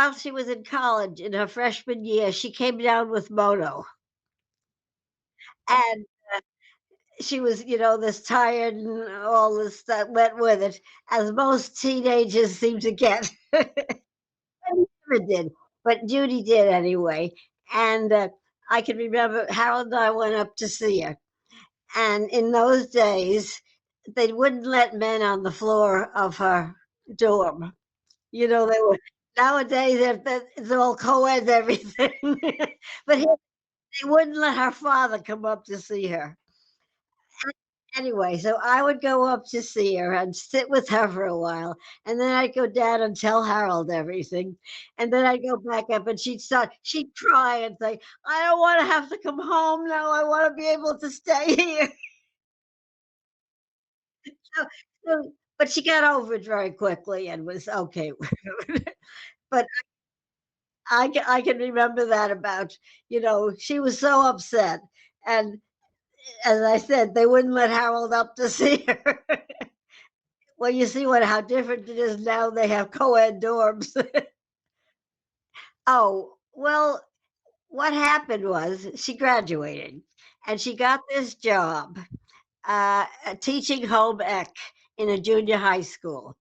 while she was in college in her freshman year, she came down with mono, and she was, this tired and all this that went with it, as most teenagers seem to get. I never did, but Judy did anyway, and, I can remember Harold and I went up to see her, and in those days, they wouldn't let men on the floor of her dorm. They were nowadays, it's all co-ed everything, but here they wouldn't let her father come up to see her. Anyway, so I would go up to see her and sit with her for a while, and then I'd go down and tell Harold everything, and then I'd go back up, and she'd cry and say, "I don't wanna have to come home now, I wanna be able to stay here." So but she got over it very quickly and was okay with it. But I can remember that about, she was so upset, and as I said, they wouldn't let Harold up to see her. Well, you see how different it is now, they have co-ed dorms. Oh, well, what happened was she graduated, and she got this job, teaching home ec in a junior high school,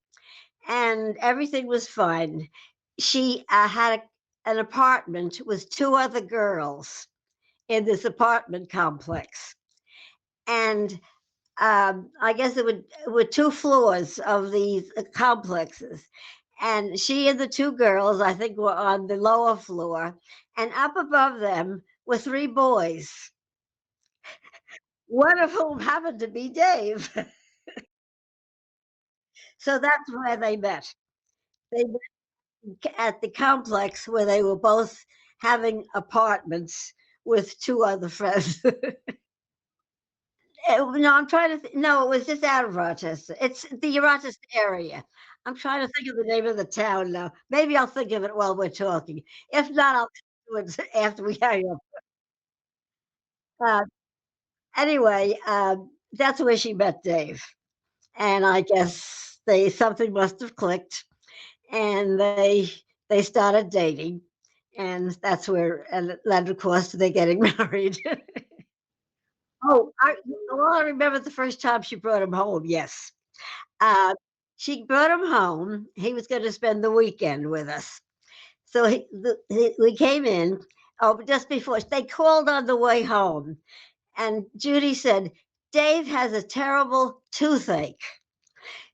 and everything was fine. She, had an apartment with 2 other girls in this apartment complex, and I guess it were 2 floors of these, complexes, and she and the 2 girls, I think, were on the lower floor, and up above them were 3 boys, one of whom happened to be Dave. So that's where they met. They met at the complex where they were both having apartments with 2 other friends. No, I'm trying to no, it was just out of Rochester. It's the Rochester area. I'm trying to think of the name of the town now. Maybe I'll think of it while we're talking. If not, I'll do it after we hang up. Uh, anyway, that's where she met Dave, and I guess they something must have clicked, and they started dating, and that's where and it led, of course, to they getting married. Oh, I remember the first time she brought him home, yes. Uh, she brought him home. He was gonna spend the weekend with us. So we came in, oh, but just before they called on the way home, and Judy said, "Dave has a terrible toothache."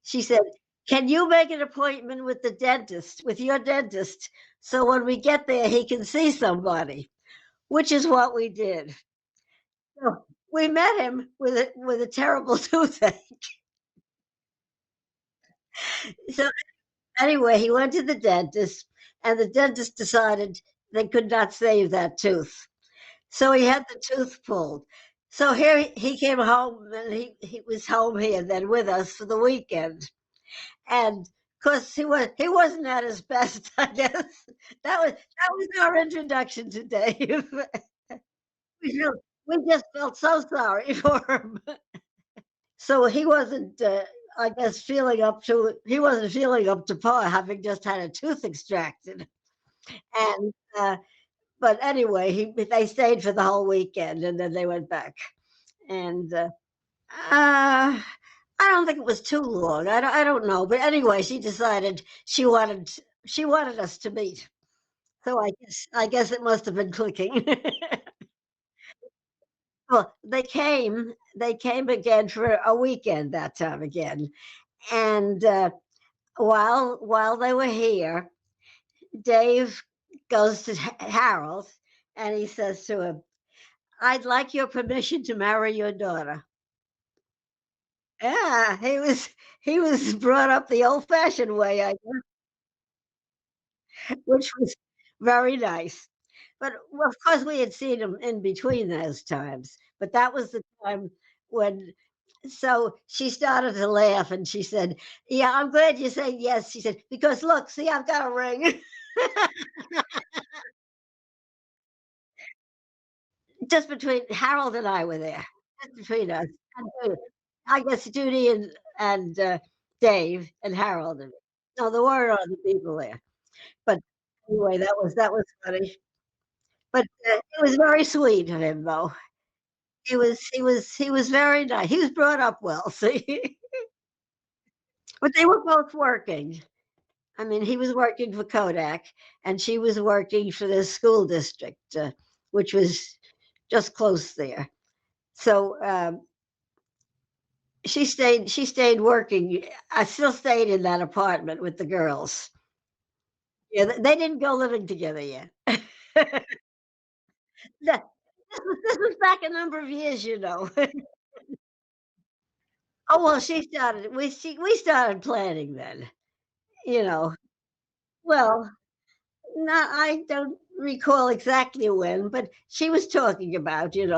She said, "Can you make an appointment with your dentist, so when we get there, he can see somebody?" Which is what we did. So we met him with a terrible toothache. So anyway, he went to the dentist, and the dentist decided they could not save that tooth. So he had the tooth pulled. So here he came home, and he was home here then with us for the weekend. And of course he wasn't at his best, I guess. That was our introduction to Dave. We just felt so sorry for him. So I guess he wasn't feeling up to par having just had a tooth extracted. And but anyway, they stayed for the whole weekend and then they went back. And I don't think it was too long. I don't know. But anyway, she decided she wanted us to meet. So I guess it must have been clicking. Well, they came again for a weekend that time again. And while they were here, Dave goes to Harold and he says to him, "I'd like your permission to marry your daughter." Yeah, he was brought up the old-fashioned way, I guess, which was very nice. But, well, of course, we had seen him in between those times, but that was the time when so she started to laugh and she said, "Yeah, I'm glad you said yes." She said, "Because look, see, I've got a ring." Just between Harold and I were there, just between us, and Judy. I guess Judy and Dave and Harold and no, there were other people there, but Anyway, that was funny. But, it was very sweet of him, though. He was very nice. He was brought up well, see? But they were both working. I mean, he was working for Kodak, and she was working for the school district, which was just close there. So, she stayed working. I still stayed in that apartment with the girls. Yeah, they didn't go living together yet. That this was back a number of years, you know. Oh, well, we started planning then, you know. Well, no, I don't recall exactly when, but she was talking about, in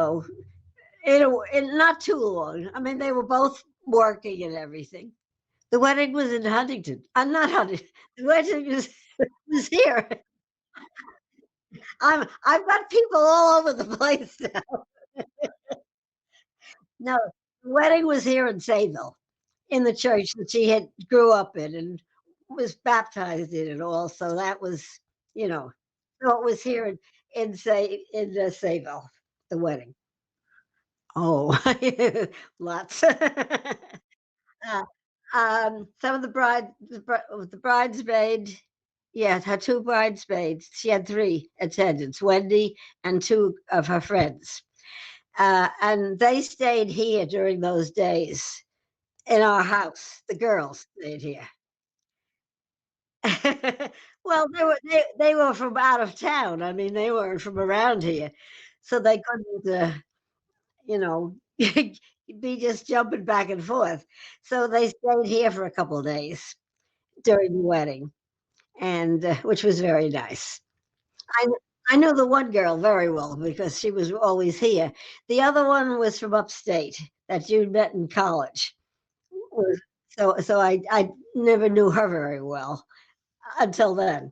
not too long. I mean, they were both working and everything. The wedding was in Huntington. I'm not Huntington. The wedding was here. I've got people all over the place now. No, the wedding was here in Sayville, in the church that she had grew up in and was baptized in and all. So that was, you know, so it was here in Sayville, the wedding. Oh, lots. Uh, some of the bridesmaid, yeah, her two bridesmaids. She had three attendants, Wendy and two of her friends, and they stayed here during those days in our house. The girls stayed here. Well, they were from out of town. I mean, they weren't from around here, so they couldn't, you know, be just jumping back and forth. So they stayed here for a couple of days during the wedding, and which was very nice. I I know the one girl very well because she was always here. The other one was from upstate that you met in college. Was so I never knew her very well until then.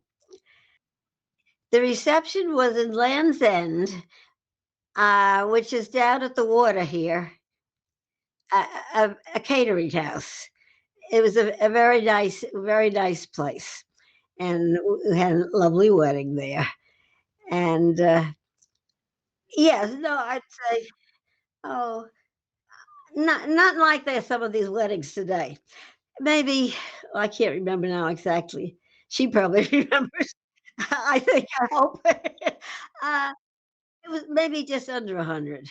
The reception was in Land's End, which is down at the water here, a catering house. It was a very nice place, and we had a lovely wedding there. And yes, no, I'd say, oh, not like there's some of these weddings today. Maybe I can't remember now exactly. She probably remembers. I think. I hope. It was maybe just under 100,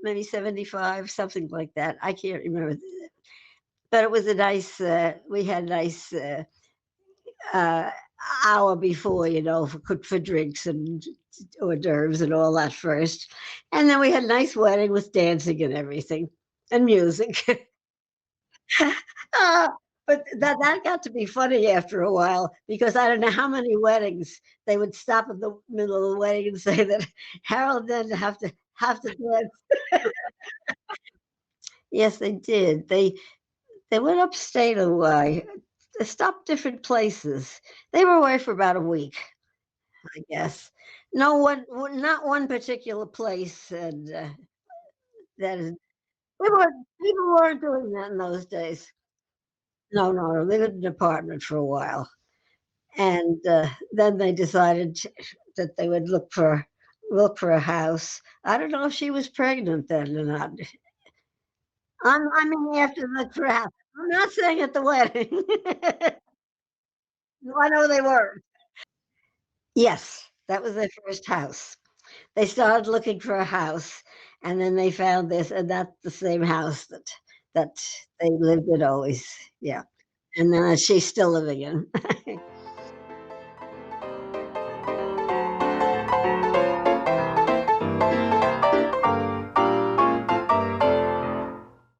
maybe 75, something like that. I can't remember, but it was a nice. We had a nice uh, hour before, for drinks and hors d'oeuvres and all that first, and then we had a nice wedding with dancing and everything and music. Uh, but that got to be funny after a while because I don't know how many weddings they would stop in the middle of the wedding and say that Harold didn't have to dance. Yes, they did. They went upstate a while. They stopped different places. They were away for about a week, I guess. No one, not one particular place, and that is. People weren't doing that in those days. No, no, no. They lived in an apartment for a while. And then they decided that they would look for a house. I don't know if she was pregnant then or not. I mean, after the look for a house. I'm not saying at the wedding. No, I know they were. Yes, that was their first house. They started looking for a house, and then they found this, and that's the same house that they lived in always. Yeah, and then she's still living in.